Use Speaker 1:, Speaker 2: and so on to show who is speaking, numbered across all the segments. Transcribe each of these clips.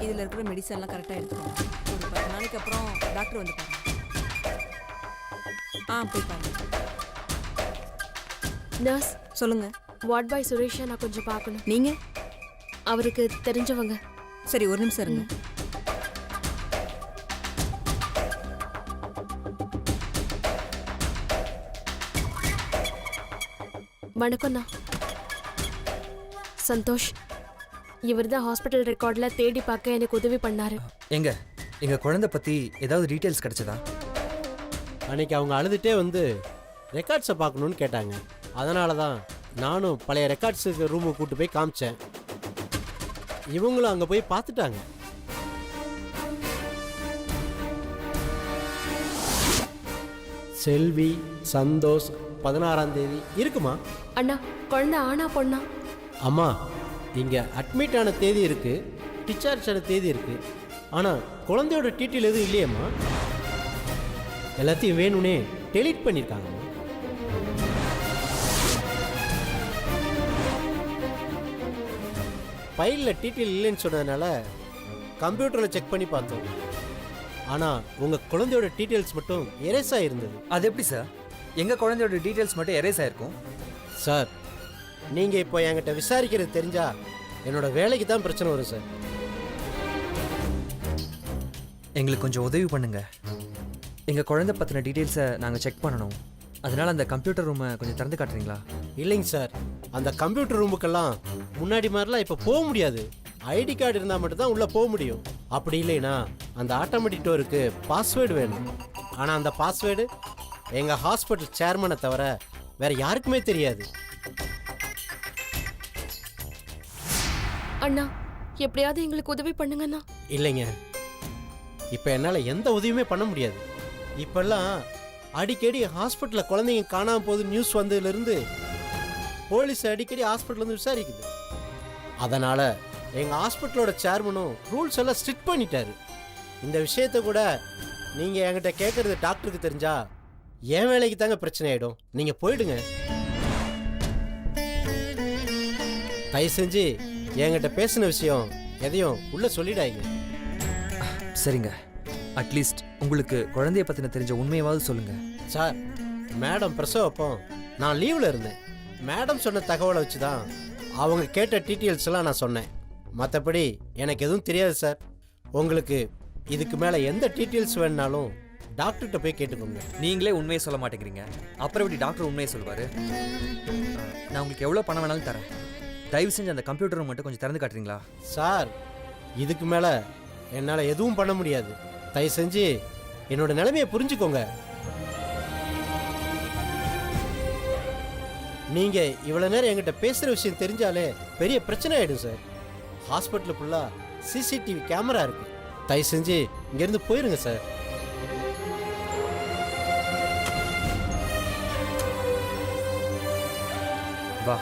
Speaker 1: இதில் இருக்கிற மெடிசன்லாம் கரெக்டாக எடுத்துக்கோங்க. ஒரு 10 நாளைக்கு அப்புறம் டாக்டர் வந்து பாருங்க. போய் பாருங்க.
Speaker 2: நர்ஸ்,
Speaker 1: சொல்லுங்க.
Speaker 2: வார்ட் பாய் சுரேஷை நான் கொஞ்சம் பார்க்கணும்.
Speaker 1: நீங்க?
Speaker 2: அவருக்கு தெரிஞ்சவங்க.
Speaker 1: சரி, ஒரு நிமிஷம் இருங்க.
Speaker 2: வணக்கம்ண்ணா. சந்தோஷ், இவர் தான் ஹாஸ்பிட்டல் ரெக்கார்ட்ல தேடி பார்க்க எனக்கு உதவி பண்ணாரு.
Speaker 3: எங்க குழந்தை பத்தி ஏதாவது டீடைல்ஸ் கிடைச்சதா?
Speaker 4: அன்னைக்கு அவங்க அழுதுகிட்டே வந்து ரெக்கார்ட்ஸை பார்க்கணுன்னு கேட்டாங்க. அதனால தான் நானும் பழைய ரெக்கார்ட்ஸுக்கு ரூமுக்கு கூப்பிட்டு போய் காமிச்சேன். இவங்களும் அங்கே போய் பார்த்துட்டாங்க. செல்வி, சந்தோஷ் 16ஆம் தேதி இருக்குமா?
Speaker 2: அண்ணா, குழந்தை ஆனா பொண்ணா?
Speaker 4: அம்மா, இங்கே அட்மிட் ஆன தேதி இருக்குது, டிஸ்சார்ஜ் ஆன தேதி இருக்குது. ஆனால் குழந்தையோட டீட்டெயில் எதுவும் இல்லையம்மா. எல்லாத்தையும் வேணும்னே டெலீட் பண்ணியிருக்காங்க. ஃபைலில் டீட்டெயில் இல்லைன்னு சொன்னதுனால கம்ப்யூட்டரில் செக் பண்ணி பார்த்தோம். ஆனால் உங்கள் குழந்தையோட டீட்டெயில்ஸ் மட்டும் எரேஸ் ஆகிருந்தது.
Speaker 3: அது எப்படி சார்? எங்கள் குழந்தையோட டீட்டெயில்ஸ் மட்டும் எரேஸ் ஆயிருக்கும்?
Speaker 4: சார், நீங்கள் இப்போ என்கிட்ட விசாரிக்கிறது தெரிஞ்சா என்னோட வேலைக்கு தான் பிரச்சனை வரும் சார்.
Speaker 3: எங்களுக்கு கொஞ்சம் உதவி பண்ணுங்க. எங்கள் குழந்தை பற்றின டீட்டெயில்ஸை நாங்கள் செக் பண்ணணும். அதனால் அந்த கம்ப்யூட்டர் ரூமை கொஞ்சம் திறந்து காட்டுறீங்களா?
Speaker 4: இல்லைங்க சார், அந்த கம்ப்யூட்டர் ரூமுக்கெல்லாம் முன்னாடி மாதிரிலாம் இப்போ போக முடியாது. ஐடி கார்டு இருந்தால் மட்டும்தான் உள்ளே போக முடியும். அப்படி இல்லைன்னா அந்த ஆட்டோமேட்டிக் டோருக்கு பாஸ்வேர்டு வேணும். ஆனால் அந்த பாஸ்வேர்டு எங்கள் ஹாஸ்பிட்டல் சேர்மனை தவிர வேற யாருக்குமே தெரியாது.
Speaker 2: அண்ணா, எப்படியாவது எங்களுக்கு உதவி பண்ணுங்கண்ணா.
Speaker 4: இல்லைங்க, இப்போ என்னால் எந்த உதவியுமே பண்ண முடியாது. இப்பெல்லாம் அடிக்கடி ஹாஸ்பிட்டலில் குழந்தைங்க காணாமல் போகுது நியூஸ் வந்ததுலேருந்து போலீஸ் அடிக்கடி ஹாஸ்பிட்டல் வந்து விசாரிக்குது. அதனால் எங்கள் ஹாஸ்பிட்டலோட சேர்மனும் ரூல்ஸ் எல்லாம் ஸ்ட்ரிக்ட் பண்ணிட்டாரு. இந்த விஷயத்த கூட நீங்கள் என்கிட்ட கேட்குறது டாக்டருக்கு தெரிஞ்சா என் வேலைக்கு தாங்க பிரச்சனை ஆகிடும். நீங்கள் போயிடுங்க. தயவு செஞ்சு என்கிட்ட பேசின விஷயம் எதையும் உள்ளே சொல்லிடாங்க.
Speaker 3: சரிங்க, அட்லீஸ்ட் உங்களுக்கு குழந்தைய பற்றின தெரிஞ்ச உண்மையாவது சொல்லுங்க.
Speaker 4: சார், மேடம் பிரசவப்போ நான் லீவில் இருந்தேன். மேடம் சொன்ன தகவலை வச்சு தான் அவங்க கேட்ட டீட்டெயில்ஸ் எல்லாம் நான் சொன்னேன். மற்றபடி எனக்கு எதுவும் தெரியாது சார். உங்களுக்கு இதுக்கு மேலே எந்த டீட்டெயில்ஸ் வேணுனாலும் டாக்டர்கிட்ட போய் கேட்டுக்கோங்க.
Speaker 3: நீங்களே உண்மையை சொல்ல மாட்டேங்கிறீங்க, அப்புறம் எப்படி டாக்டர் உண்மையை சொல்லுவார்? நான் உங்களுக்கு எவ்வளோ பணம் வேணாலும் தரேன். தயவு செஞ்சு அந்த கம்ப்யூட்டரை மட்டும் கொஞ்சம் திறந்து காட்டுறீங்களா?
Speaker 4: சார், இதுக்கு மேலே என்னால் எதுவும் பண்ண முடியாது. தயவு செஞ்சு என்னோட நிலைமையை புரிஞ்சுக்கோங்க. நீங்க இவ்வளவு நேரம் என்கிட்ட பேசுற விஷயம் தெரிஞ்சாலே பெரிய பிரச்சனை ஆயிடும் சார். ஹாஸ்பிட்டல் ஃபுல்லா சிசிடிவி கேமரா இருக்கு. தயவு செஞ்சு இங்கிருந்து போயிருங்க சார்.
Speaker 3: வா.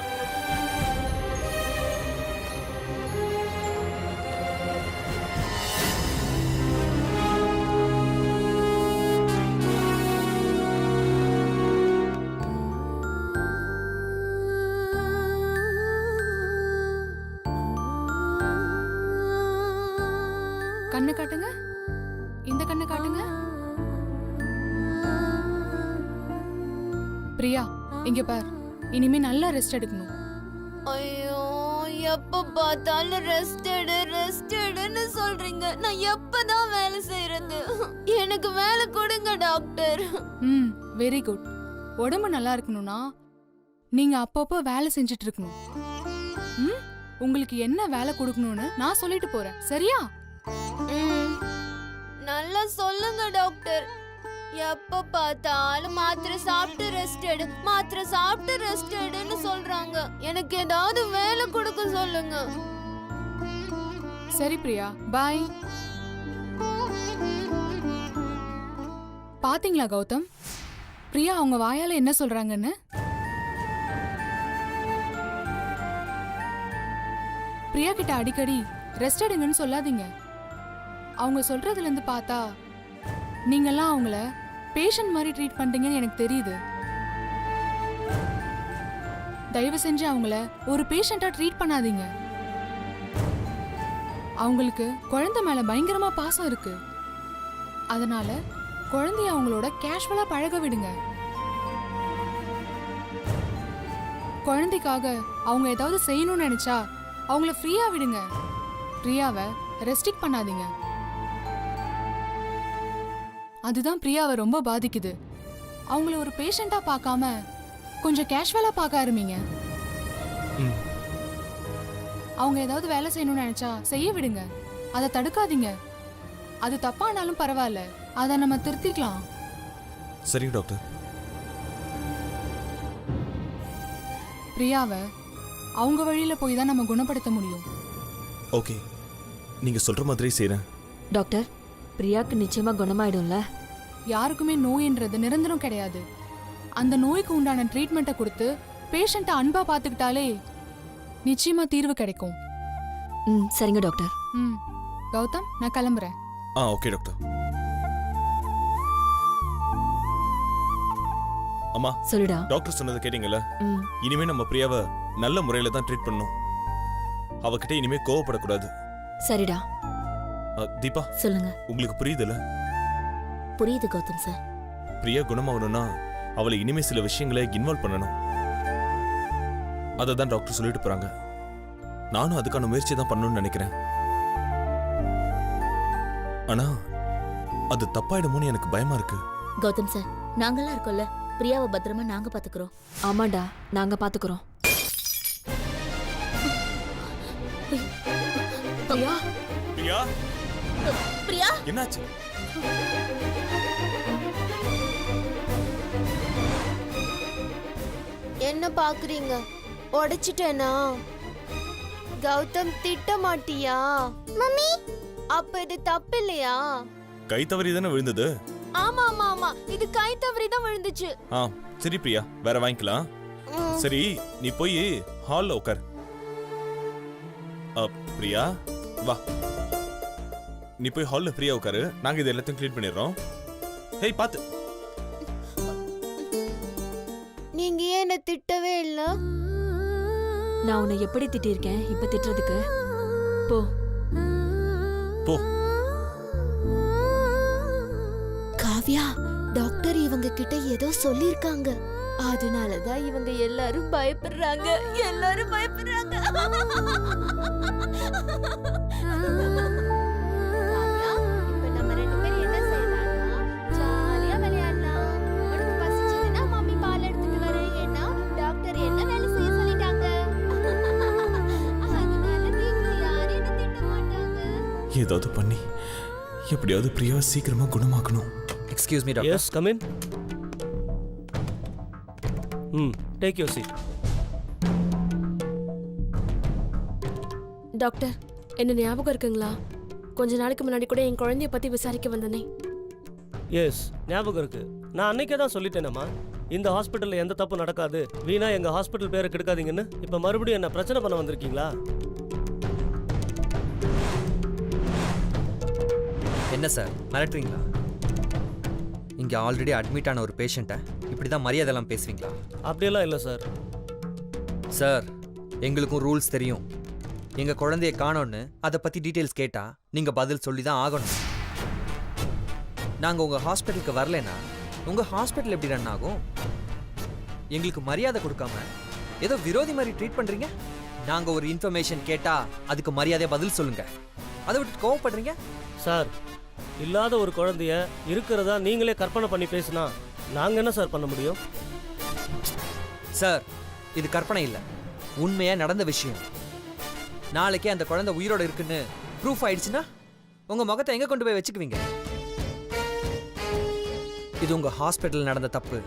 Speaker 5: கண்ணு காட்டுங்க. இந்த கண்ணு காட்டுங்க. பிரியா, இங்க பார். இனிமே நல்லா ரெஸ்ட் எடுக்கணும்.
Speaker 6: ஐயோ, எப்ப பார்த்தாலும் ரெஸ்ட் எடுன்னு சொல்றீங்க. நான் எப்பதான் வேலை செய்யறது? எனக்கு வேலை கொடுங்க டாக்டர்.
Speaker 5: Very good. உடம்பு நல்லா இருக்கணும்னா நீங்க அப்பப்போ வேலை செஞ்சுட்டு இருக்கணும். உங்களுக்கு என்ன வேலை கொடுக்கணும்னு நான் சொல்லிட்டு போறேன், சரியா?
Speaker 6: நல்லா சொல்லுங்க டாக்டர். எப்ப பார்த்தாலும் மாத்திரை சாப்பிட்டு ரெஸ்ட் எடுன்னு சொல்றாங்க. எனக்கு ஏதாவது வேலை கொடுக்க சொல்லுங்க.
Speaker 5: சரி பிரியா, பாய். பாத்தீங்களா கௌதம், பிரியா அவங்க வாயால என்ன சொல்றாங்கன்னு? பிரியா கிட்ட அடிக்கடி ரெஸ்ட் எடுங்கன்னு சொல்லாதீங்க. அவங்க சொல்றதுல இருந்து பார்த்தா நீங்கெல்லாம் அவங்கள பேஷண்ட் மாதிரி ட்ரீட் பண்றீங்கன்னு எனக்கு தெரியுது. தயவு செஞ்சு அவங்கள ஒரு பேஷண்டா ட்ரீட் பண்ணாதீங்க. அவங்களுக்கு குழந்தை மேல பயங்கரமா பாசம் இருக்கு. அதனால குழந்தைய அவங்களோட கேஷுவலா பழக விடுங்க. குழந்தைக்காக அவங்க ஏதாவது செய்யணும்னு நினைச்சா அவங்கள ஃப்ரீயா விடுங்க. பிரியாவை ரெஸ்ட்ரிக்ட் பண்ணாதீங்க. அதுதான் பிரியாவை ரொம்ப பாதிக்குது. அவங்கள ஒரு பேஷண்டா பார்க்காம கொஞ்சம் கேஷுவலா பார்க்க ஆரம்பிங்க. அவங்க ஏதாவது வேலை செய்யணும்னு நினைச்சா செய்ய விடுங்க. அதை தடுக்காதீங்க. அது தப்பானாலும் பரவாயில்ல, அதை நம்ம திருத்திக்கலாம்.
Speaker 7: சரி டாக்டர்.
Speaker 5: பிரியாவை அவங்க வழியில போய் தான் நம்ம குணப்படுத்த முடியும்.
Speaker 7: ஓகே, நீங்க சொல்ற மாதிரி செய்றேன்.
Speaker 1: டாக்டர், பிரியாக்கு நிச்சயமா குணமாயிடும்ல?
Speaker 5: யாருக்குமே நோயின்றது நிரந்தரம் கிடையாது. அந்த நோய்க்கு உண்டான ட்ரீட்மெண்ட்டை கொடுத்து பேஷண்ட்டை அன்பா பார்த்துக்கிட்டாலே நிச்சயமா தீர்வு கிடைக்கும்.
Speaker 1: சரிங்க டாக்டர்.
Speaker 5: கௌதம், நான் கிளம்புறேன்.
Speaker 7: Okay doctor. அம்மா,
Speaker 1: சொல்லுடா.
Speaker 7: டாக்டர் சொன்னதை கேட்டீங்கல்ல? இனிமே நம்ம பிரியாவை நல்ல முறையில தான் ட்ரீட் பண்ணணும். அவகிட்ட இனிமே கோவப்படக்கூடாது.
Speaker 1: சரிடா.
Speaker 7: தீபா,
Speaker 1: சொல்லுங்க.
Speaker 7: உங்களுக்கு புரியுதுல்ல?
Speaker 1: புரியுது கௌதம் சார்.
Speaker 7: பிரியா குணமாகணும்னா அவளை இனிமே சில விஷயங்களை இன்வால்வ் பண்ணணும். அதை தான் டாக்டர் சொல்லிட்டு போறாங்க. நானும் அதுக்கான முயற்சி தான் பண்ணணும்னு நினைக்கிறேன். ஆனா அது தப்பாயிடுமோன்னு எனக்கு பயமா இருக்கு.
Speaker 8: கௌதம் சார், நாங்கெல்லாம் இருக்கோம்ல, பிரியாவை பத்திரமா நாங்க பாத்துக்கிறோம்.
Speaker 1: ஆமாடா, நாங்க பாத்துக்கிறோம்.
Speaker 8: பிரியா,
Speaker 7: பிரியா,
Speaker 8: பிரியா,
Speaker 7: என்னாச்சு?
Speaker 6: என்ன பாக்குறீங்க? உடைச்சிட்டேனா? கௌதம், திட்ட மாட்டியா? மம்மி, அப்ப இது தப்பு இல்லையா?
Speaker 7: கை தவறி தானே விழுந்தது.
Speaker 6: ஆமா ஆமா ஆமா, இது கை தவறி தான் விழுந்துச்சு.
Speaker 7: சரி பிரியா, வேற வாங்கிக்கலாம். சரி, நீ போய் ஹால்ல உட்கார். பிரியா, வா. நீ போய் ஹால்ல ஃப்ரீயா உட்காரு. நாங்க இது எல்லாத்தையும் க்ளீன் பண்ணிடுறோம். ஹேய், பாத்து.
Speaker 6: நீங்க ஏன் என்ன திட்டவே இல்ல?
Speaker 1: நான் உன்னை எப்படி திட்டிருக்கேன் இப்ப திட்டுறதுக்கு? போ
Speaker 7: போ.
Speaker 6: காவ்யா, டாக்டர் இவங்க கிட்ட ஏதோ சொல்லிருக்காங்க. அதனாலதான் இவங்க எல்லாரும் பயப்படுறாங்க. எல்லாரும் பயப்படுறாங்க. காவ்யா, இப்ப நம்ம ரெண்டு பேரும் என்ன செய்யலாம்னா, ஜாலியா விளையாடலாம். உனக்கு பசிச்சதுன்னா மம்மி பால் எடுத்துட்டு வரேன். ஏன்னா டாக்டர் என்ன வேலை செய்ய சொல்லிட்டாங்க. அதனால நீங்க யாரும் என்ன திட்ட மாட்டாங்க.
Speaker 7: ஏதாவது பண்ணி எப்படியாவது பிரியாவை சீக்கிரமா குணமாக்கணும்.
Speaker 3: Excuse me doctor.
Speaker 9: Yes, come in. Take your seat.
Speaker 2: Doctor, என்ன ஞாபகம் இருக்குங்களா? கொஞ்ச நாளைக்கு முன்னாடி கூட என் குழந்தைய பத்தி விசாரிக்க வந்தனே.
Speaker 9: எஸ், ஞாபகம் இருக்கு. நான் அன்னைக்கே தான் சொல்லிட்டேனம்மா, இந்த ஹாஸ்பிட்டல்ல எந்த தப்பு நடக்காது, வீணா எங்க ஹாஸ்பிட்டல் பேரை கெடுக்காதீங்கன்னு. இப்ப மறுபடியும் என்ன பிரச்சனை பண்ண வந்திருக்கீங்களா?
Speaker 3: என்ன சார் மிரட்டுறீங்களா? இங்கே ஆல்ரெடி அட்மிட் ஆன ஒரு பேஷண்ட்டை இப்படி தான் மரியாதைலாம் பேசுவீங்களா?
Speaker 9: அப்படியெல்லாம் இல்லை சார்.
Speaker 3: சார், எங்களுக்கும் ரூல்ஸ் தெரியும். எங்கள் குழந்தைய காணோன்னு அதை பற்றி டீட்டெயில்ஸ் கேட்டால் நீங்கள் பதில் சொல்லி தான் ஆகணும். நாங்கள் உங்கள் ஹாஸ்பிட்டலுக்கு வரலன்னா உங்கள் ஹாஸ்பிட்டல் எப்படி ரன் ஆகும்? எங்களுக்கு மரியாதை கொடுக்காம ஏதோ விரோதி மாதிரி ட்ரீட் பண்ணுறீங்க. நாங்கள் ஒரு இன்ஃபர்மேஷன் கேட்டால் அதுக்கு மரியாதையாக பதில் சொல்லுங்கள். அதை விட்டு கோவப்படுறீங்க
Speaker 9: சார், இல்லாத ஒரு குழந்தைய இருக்கிறதா நீங்களே கற்பனை பண்ணி பேசினா நாங்கள் என்ன சார் பண்ண முடியும்?
Speaker 3: சார், இது கற்பனை இல்லை, உண்மையாக நடந்த விஷயம். நாளைக்கே அந்த குழந்தை உயிரோட இருக்குன்னு ப்ரூஃப் ஆயிடுச்சுன்னா உங்கள் முகத்தை எங்கே கொண்டு போய் வச்சுக்குவீங்க? இது உங்கள் ஹாஸ்பிட்டல் நடந்த தப்பு.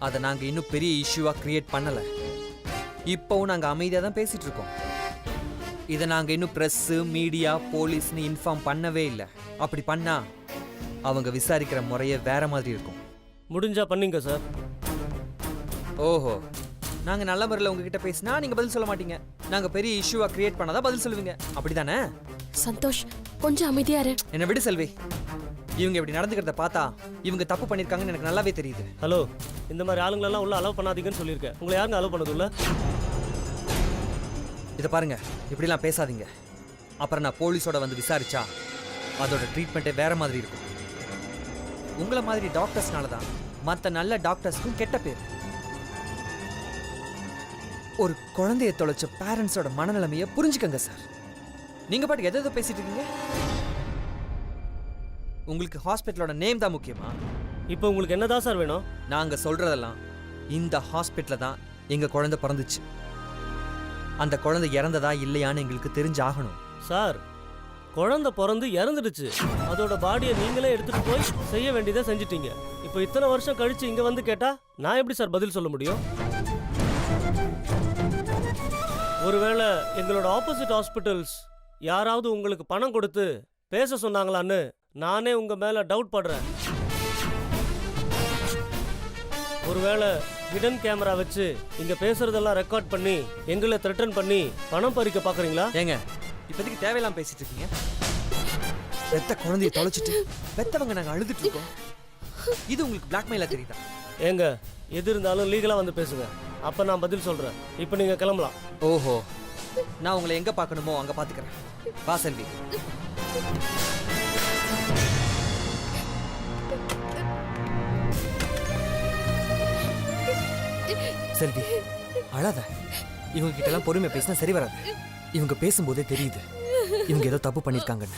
Speaker 3: அதை நாங்கள் இன்னும் பெரிய இஷ்யூவாக கிரியேட் பண்ணலை. இப்போவும் நாங்கள் அமைதியாக தான் பேசிகிட்டு இருக்கோம். இதை நாங்கள் இன்னும் ப்ரெஸ்ஸு, மீடியா, போலீஸ்னு இன்ஃபார்ம் பண்ணவே இல்லை. அப்படி பண்ணா அவங்க விசாரிக்கிற முறையே வேற மாதிரி இருக்கும்.
Speaker 9: முடிஞ்சா பண்ணீங்க சார்.
Speaker 3: ஓஹோ, நாங்கள் நல்ல முறையில் உங்ககிட்ட பேசினா நீங்கள் பதில் சொல்ல மாட்டீங்க. நாங்கள் பெரிய இஷ்யூவாக கிரியேட் பண்ணாதான் பதில் சொல்லுவீங்க, அப்படிதானே?
Speaker 2: சந்தோஷ், கொஞ்சம் அமைதியா இரு.
Speaker 3: என்னை விடு செல்வி. இவங்க இப்படி நடந்துக்கிறத பார்த்தா இவங்க தப்பு பண்ணியிருக்காங்கன்னு எனக்கு நல்லாவே தெரியுது.
Speaker 9: ஹலோ, இந்த மாதிரி ஆளுங்களெல்லாம் உள்ள அலோவ் பண்ணாதீங்கன்னு சொல்லியிருக்கேன். உங்களை யாருங்க அலோவ் பண்ணது உள்ள?
Speaker 3: இதை பாருங்க, இப்படிலாம் பேசாதீங்க. அப்புறம் நான் போலீஸோட வந்து விசாரிச்சா அதோட ட்ரீட்மெண்ட்டே வேற மாதிரி இருக்கும். உங்களை மாதிரி டாக்டர்ஸ்னால தான் மற்ற நல்ல டாக்டர்ஸ்க்கும் கெட்ட பேர். ஒரு குழந்தைய தொலைச்ச பேரண்ட்ஸோட மனநிலைமையை புரிஞ்சுக்கங்க சார். நீங்க பாட்டு எதை பேசிட்டு இருக்கீங்க? உங்களுக்கு ஹாஸ்பிட்டலோட நேம் தான் முக்கியமா?
Speaker 9: இப்போ உங்களுக்கு என்னதான் சார் வேணும்?
Speaker 3: நாங்க சொல்றதெல்லாம் இந்த ஹாஸ்பிட்டல்ல தான் எங்க குழந்தை பிறந்துச்சு. அந்த குழந்தை இறந்ததா இல்லையான்னு எங்களுக்கு தெரிஞ்சாகணும்.
Speaker 9: சார், குழந்தை பிறந்து இறந்துடுச்சு. அதோட பாடியை நீங்களே எடுத்துட்டு போய் செய்ய வேண்டியதை செஞ்சிட்டீங்க. இப்போ இத்தனை வருஷம் கழிச்சு இங்க வந்து கேட்டா நான் எப்படி சார் பதில் சொல்ல முடியும்? ஒருவேளை எங்களோட ஆப்போசிட் ஹாஸ்பிட்டல்ஸ் யாராவது உங்களுக்கு பணம் கொடுத்து பேச சொன்னாங்களான்னு நானே உங்க மேல டவுட் படுறேன். ஒருவேளை ஹிடன் கேமரா வச்சு இங்க பேசுறதெல்லாம் ரெக்கார்ட் பண்ணி எங்களை த்ரெட்டன் பண்ணி பணம் பறிக்க பாக்குறீங்களா?
Speaker 3: ஏங்க இப்போதைக்கு தேவையெல்லாம் பேசிட்டு இருக்கீங்க. பெத்த குழந்தைய தொலைச்சிட்டு பெத்தவங்க நாங்க அழுதுட்டு இருக்கோம். இது உங்களுக்கு பிளாக்மெயிலா தெரியுதா?
Speaker 9: ஏங்க, எது இருந்தாலும் லீகலா வந்து பேசுங்க. அப்ப நான் பதில் சொல்றேன். இப்போ நீங்க கிளம்பலாம்.
Speaker 3: ஓஹோ, நான் உங்களை எங்க பார்க்கணுமோ அங்க பாத்துக்கிறேன். வா செல்வி. செல்வி அழாத. இவங்க கிட்ட எல்லாம் பொறுமையா பேசினா சரி வராது. இவங்க பேசும்போதே தெரியுது இவங்க ஏதோ தப்பு பண்ணிருக்காங்கன்னு.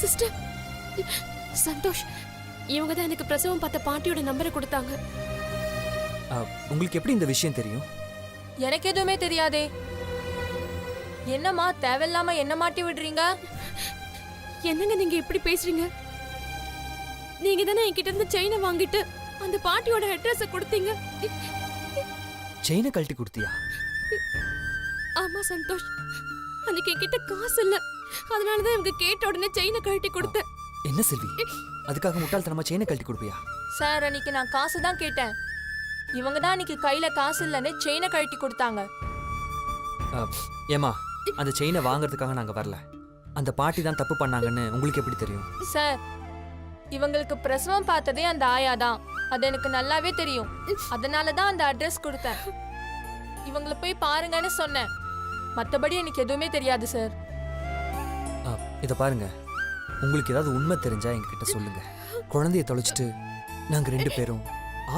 Speaker 2: சிஸ்டர் சந்தோஷ், இவங்க தான் எனக்கு பிரசவம் பார்த்த பாட்டியோட நம்பரை கொடுத்தாங்க.
Speaker 3: உங்களுக்கு எப்படி இந்த விஷயம் தெரியும்?
Speaker 1: எனக்கு எதுவுமே தெரியாதே. என்னம்மா தேவையில்லாம என்ன மாட்டி விடுறீங்க?
Speaker 2: என்னங்க நீங்க இப்படி பேசுறீங்க? நீங்க தானே என்கிட்ட இருந்து செயினை வாங்கிட்டு அந்த பாட்டியோட அட்ரஸ கொடுத்தீங்க.
Speaker 3: செயினை கழட்டி கொடுத்தியா?
Speaker 2: ஆமா சந்தோஷ், அன்னைக்கு என்கிட்ட காசு இல்ல, அதனாலதான் இவங்க கேட்ட உடனே செயினை கழட்டி கொடுத்தேன்.
Speaker 3: என்ன செல்வி, அதுக்காக முட்டாள்தனமா செயினை கழட்டி கொடுப்பியா?
Speaker 1: சார், அன்னைக்கு நான் காசு தான் கேட்டேன். இவங்க தான் அன்னைக்கு கையில காசு இல்லைன்னு செயினை கழட்டி கொடுத்தாங்க.
Speaker 3: ஏமா, அந்த செயினை வாங்குறதுக்காக நாங்க வரல. அந்த பாட்டி தான் தப்பு பண்ணாங்கன்னு உங்களுக்கு எப்படி தெரியும்?
Speaker 1: சார், இவங்களுக்கு பிரசவம் பார்த்ததே அந்த ஆயா தான். அது எனக்கு நல்லாவே தெரியும். அதனால தான் அந்த அட்ரஸ் கொடுத்தேன். இவங்களை போய் பாருங்கன்னு சொன்னேன். மற்றபடி எனக்கு எதுவுமே தெரியாது சார்.
Speaker 3: இதை பாருங்க, உங்களுக்கு ஏதாவது உண்மை தெரிஞ்சா எங்ககிட்ட சொல்லுங்க. குழந்தைய தொலைச்சிட்டு நாங்க 2 பேரும்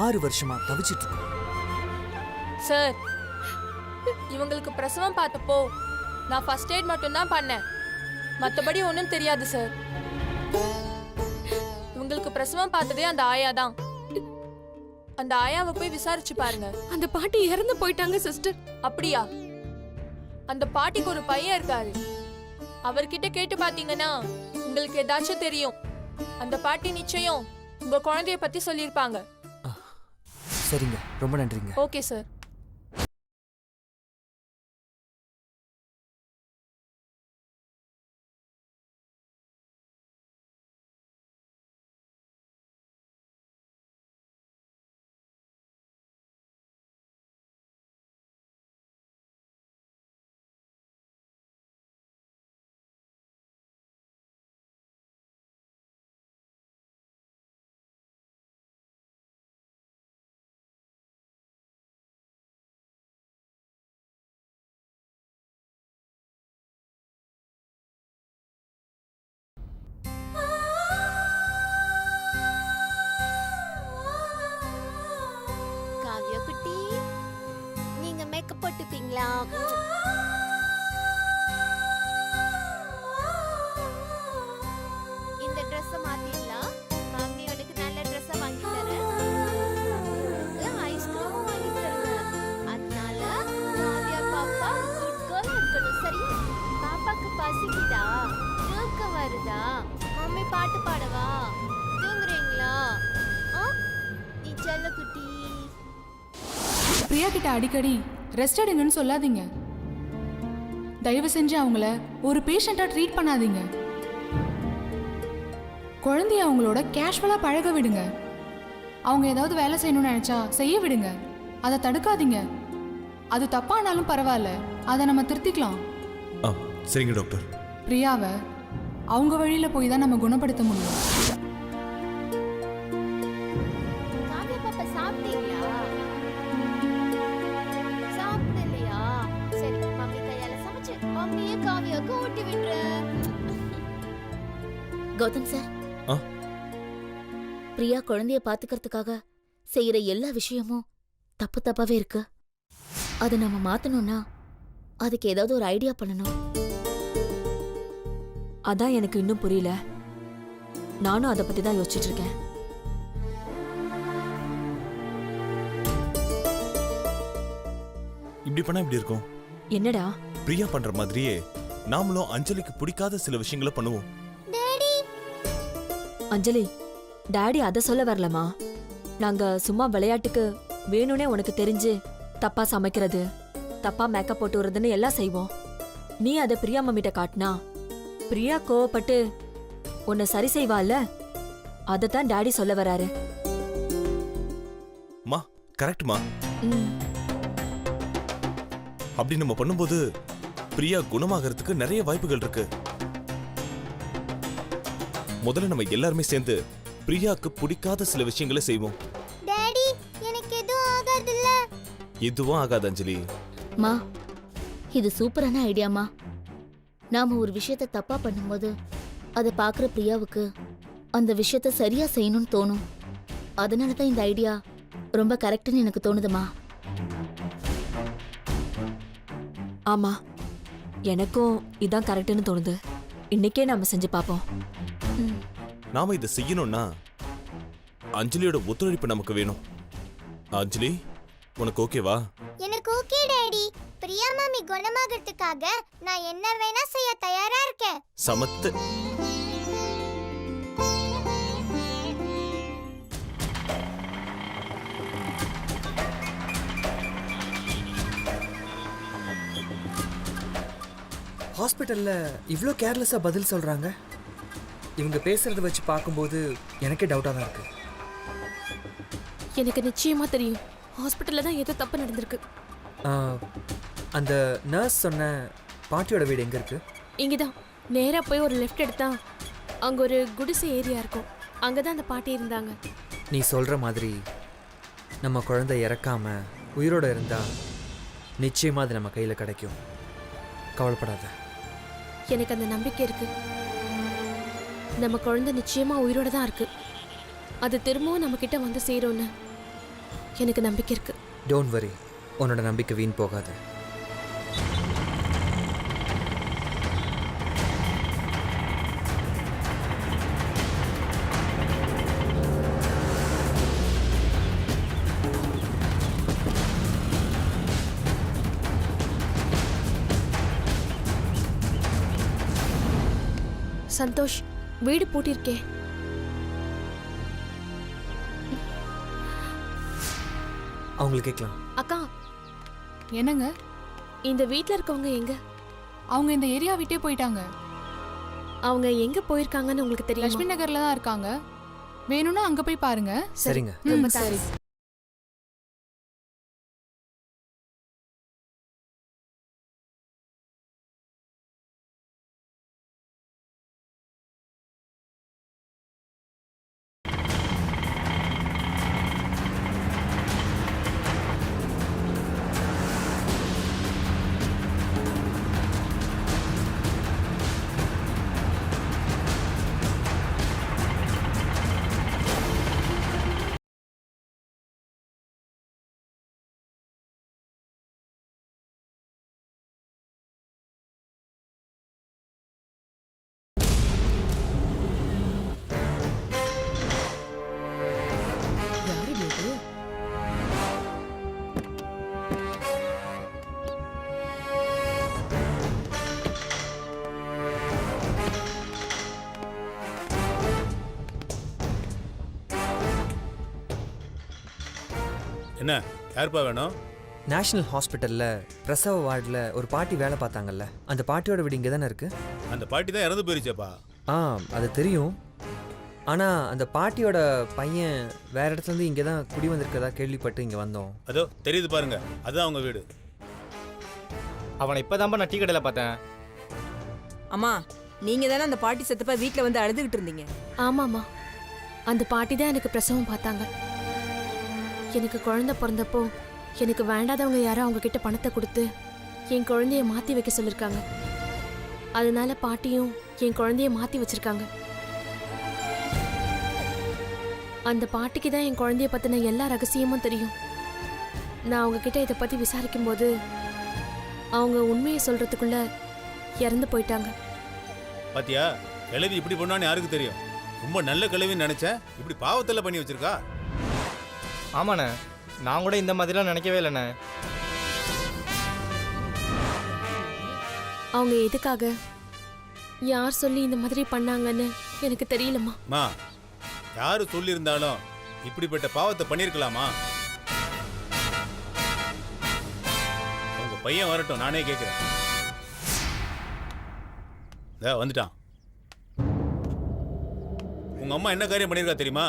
Speaker 3: 6 வருஷமா தவிச்சிட்டு இருக்கோம்.
Speaker 1: சார், இவங்களுக்கு பிரசவம் பார்த்தப்போ நான் ஃபர்ஸ்ட் எய்ட் மட்டும் தான் பண்ணேன். மற்றபடி ஒன்றும் தெரியாது சார். இவங்களுக்கு பிரசவம் பார்த்ததே அந்த ஆயா தான். அந்த ஆயாவை போய் விசாரிச்சு பாருங்க.
Speaker 2: அந்த பாட்டி இறந்து போயிட்டாங்க சிஸ்டர்.
Speaker 1: அப்படியா? அந்த பாட்டிக்கு ஒரு பையன் இருக்காரு. அவர்கிட்ட கேட்டு பாத்தீங்கன்னா உங்களுக்கு ஏதாச்சும் தெரியும். அந்த பாட்டி நிச்சயம் உங்க குழந்தைய பத்தி சொல்லியிருப்பாங்க.
Speaker 3: சரிங்க, ரொம்ப நன்றிங்க.
Speaker 1: Okay sir.
Speaker 6: காவ்யா குட்டி, நீங்க மேக்கப் போட்டுப்பீங்களா? இந்த Dress மாத்திடலாம். மாமி உனக்கு நல்ல Dress வாங்கி தரேன். ஐஸ்கிரீமும் வாங்கி தருவேன். அதனால காவ்யா பாப்பா குட் கேர்ள் இருக்கணும், சரியா? பாப்பாக்கு பசிக்குதா? தூக்கம் வருதா? மம்மி பாட்டு பாடவா? தூங்குறீங்களா? நீ செல்ல குட்டி.
Speaker 5: பிரியா கிட்ட அடிக்கடி ரெஸ்ட் எடுங்கன்னு சொல்லாதீங்க. தயவு செஞ்சு அவங்கள ஒரு பேஷண்டா ட்ரீட் பண்ணாதீங்க. குழந்தைய அவங்களோட கேஷுவலா பழக விடுங்க. அவங்க ஏதாவது வேலை செய்யணும்னு நினைச்சா செய்ய விடுங்க. அதை தடுக்காதீங்க. அது தப்பானாலும் பரவாயில்ல, அதை நம்ம திருத்திக்கலாம்.
Speaker 7: சரிங்க டாக்டர்.
Speaker 5: பிரியாவை அவங்க வழியில போய் தான் நம்ம குணப்படுத்த முடியும்.
Speaker 6: காவ்யா பாப்பா சாப்பிட்டீங்களா?
Speaker 8: கௌதம் சார்,
Speaker 7: ஆ?
Speaker 8: பிரியா குழந்தைய பாத்துக்கிறதுக்காக செய்யற எல்லா விஷயமும் தப்பு தப்பாவே இருக்கு. அதை நம்ம மாத்தணும்னா அதுக்கு ஏதாவது ஒரு ஐடியா பண்ணணும்.
Speaker 10: அதான் எனக்கு இன்னும் புரியல. நானும் அதை பத்தி தான் யோசிச்சுட்டு இருக்கேன்.
Speaker 7: இப்படி பண்ணா இப்படி இருக்கும்.
Speaker 10: என்னடா?
Speaker 7: பிரியா பண்ற மாதிரியே நாமளும் அஞ்சலிக்கு பிடிக்காத சில விஷயங்களை பண்ணுவோம்.
Speaker 10: அஞ்சலி, டாடி அதை சொல்ல வரலமா. நாங்க சும்மா விளையாட்டுக்கு வேணும்னே உனக்கு தெரிஞ்சு தப்பா சமைக்கிறது, தப்பா மேக்கப் போட்டு விடுறதுன்னு எல்லாம் செய்வோம். நீ அதை பிரியா மம்மிட்ட காட்டினா பிரியா கோவப்பட்டு உன்னை சரி செய்வாள்ல, அதைத்தான் டாடி சொல்ல வராரு.
Speaker 7: மா கரெக்ட்மா.
Speaker 10: ம்.
Speaker 7: அப்படி நம்ம பண்ணும்போது பிரியா குணமாகறதுக்கு நிறைய வாய்ப்புகள் இருக்கு. முதல்ல நம்ம எல்லாருமே சேர்ந்து பிரியாக்கு பிடிக்காத சில விஷயங்களை செய்வோம்.
Speaker 6: டாடி எனக்கு எதுவும் ஆகாதுல்ல?
Speaker 7: எதுவும் ஆகாது அஞ்சலி.
Speaker 8: மா, இது சூப்பரான ஐடியாமா. நாம ஒரு விஷயத்த தப்பா பண்ணும்போது அதை பாக்குற பிரியாவுக்கு அந்த விஷயத்த சரியா செய்யணும்னு தோணும். அதனாலதான் இந்த ஐடியா ரொம்ப கரெக்ட்னு எனக்கு தோணுதுமா.
Speaker 10: ஆமா, எனக்கும் இதான் கரெக்ட்னு தோணுது. இன்னைக்கே நாம செஞ்சு பார்ப்போம்.
Speaker 7: நாம இதை செய்யணும்னா அஞ்சலியோட ஒத்துழைப்பு நமக்கு வேணும். அஞ்சலி, உனக்கு ஓகேவா?
Speaker 6: எனக்கு ஓகே டாடி. பிரியா மாமி குணமாகறதுக்காக நான் என்ன வேணா செய்ய தயாரா இருக்கேன்.
Speaker 7: சமத்து.
Speaker 3: ஹாஸ்பிட்டல்ல இவ்வளோ கேர்லெஸ்ஸாக பதில் சொல்கிறாங்க. இவங்க பேசுறத வச்சு பார்க்கும்போது எனக்கே டவுட்டாக தான் இருக்கு.
Speaker 2: எனக்கு நிச்சயமா தெரியும், ஹாஸ்பிட்டல்ல தான் ஏதோ தப்பு நடந்திருக்கு.
Speaker 3: அந்த நர்ஸ் சொன்ன பாட்டியோட வீடு எங்கே இருக்கு?
Speaker 2: இங்கதான் நேரா போய் ஒரு லெஃப்ட் எடுத்தா அங்க ஒரு குடிசை ஏரியா இருக்கும். அங்கதான் அந்த பாட்டி இருந்தாங்க.
Speaker 3: நீ சொல்கிற மாதிரி நம்ம குழந்தை இறக்காம உயிரோட இருந்தா நிச்சயமாக அது நம்ம கையில் கிடைக்கும். கவலைப்படாத.
Speaker 2: எனக்கு அந்த நம்பிக்கை இருக்கு. நம்ம குழந்தை நிச்சயமா உயிரோட தான் இருக்கு. அது திரும்பவும் நம்ம கிட்ட வந்து சேரும்னு எனக்கு நம்பிக்கை இருக்கு.
Speaker 3: டோன்ட் வரி, உன்னோட நம்பிக்கை வீண் போகாது.
Speaker 2: சந்தோஷ், வீடு பூட்டிருக்கே.
Speaker 3: அவங்களுக்கு கேட்கலாம்.
Speaker 2: அக்கா,
Speaker 5: என்னங்க?
Speaker 2: இந்த வீட்ல இருக்கவங்க எங்க?
Speaker 5: அவங்க இந்த ஏரியா விட்டே போயிட்டாங்க.
Speaker 2: அவங்க எங்க போயிருக்காங்கன்னு உங்களுக்கு தெரியும்?
Speaker 5: லட்சுமி நகர்ல தான் இருக்காங்க. வேணும்னா அங்க போய் பாருங்க.
Speaker 3: சரிங்க.
Speaker 2: ரொம்ப தேங்க்ஸ்.
Speaker 11: என்ன யாருப்பா வேணும்?
Speaker 3: நேஷனல் ஹாஸ்பிட்டலில் பிரசவ வார்டில் ஒரு பாட்டி வேலை பார்த்தாங்கல்ல, அந்த பாட்டியோட வீடு இங்கே தானே இருக்குது?
Speaker 11: அந்த பாட்டி தான் இறந்து போயிருச்சேப்பா.
Speaker 3: அது தெரியும். ஆனால் அந்த பாட்டியோட பையன் வேற இடத்துலேருந்து இங்கே தான் குடி வந்திருக்கதா கேள்விப்பட்டு இங்கே வந்தோம்.
Speaker 11: அதோ தெரியுது பாருங்க, அதுதான் அவங்க வீடு.
Speaker 12: அவனை இப்போதான்ப்பா நான் டீ கடையில் பார்த்தேன்.
Speaker 13: அம்மா, நீங்க தானே அந்த பாட்டி செத்தப்ப வீட்டில் வந்து அழுதுகிட்டு இருந்தீங்க?
Speaker 2: ஆமாம்மா, அந்த பாட்டி தான் எனக்கு பிரசவம் பார்த்தாங்க. எனக்கு குழந்தை பிறந்தப்போ எனக்கு வேண்டாதவங்க யாரோ அவங்க கிட்ட பணத்தை கொடுத்து என் குழந்தைய மாற்றி வைக்க சொல்லியிருக்காங்க. அதனால பாட்டியும் என் குழந்தைய மாற்றி வச்சிருக்காங்க. அந்த பாட்டிக்கு தான் என் குழந்தைய பத்தின எல்லா ரகசியமும் தெரியும். நான் அவங்க கிட்ட இதை பத்தி விசாரிக்கும் போது அவங்க உண்மையை சொல்றதுக்குள்ள இறந்து போயிட்டாங்க.
Speaker 11: பாத்தியா கிழவி இப்படி பண்ணான்னு யாருக்கு தெரியும்? ரொம்ப நல்ல கிழவின்னு நினைச்சேன், இப்படி பாவத்தில் பண்ணி வச்சிருக்கா.
Speaker 12: ஆமாண்ணே, நான் கூட இந்த மாதிரிலாம் நினைக்கவே இல்லைண்ணே.
Speaker 2: அவங்க எதுக்காக யார் சொல்லி இந்த மாதிரி பண்ணாங்கன்னு எனக்கு தெரியலம்மா.
Speaker 11: மா யாரு சொல்லியிருந்தாலும் இப்படிப்பட்ட பாவத்தை பண்ணியிருக்கலாமா? உங்க பையன் வரட்டும், நானே கேட்கிறேன். வந்துட்டான். உங்க அம்மா என்ன காரியம் பண்ணிருக்கா தெரியுமா?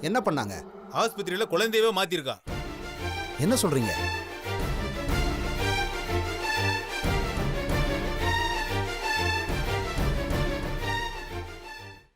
Speaker 14: என்ன பண்ணாங்க?
Speaker 11: ஆஸ்பத்திரியில குழந்தையவே மாத்திருக்கா.
Speaker 14: என்ன சொல்றீங்க?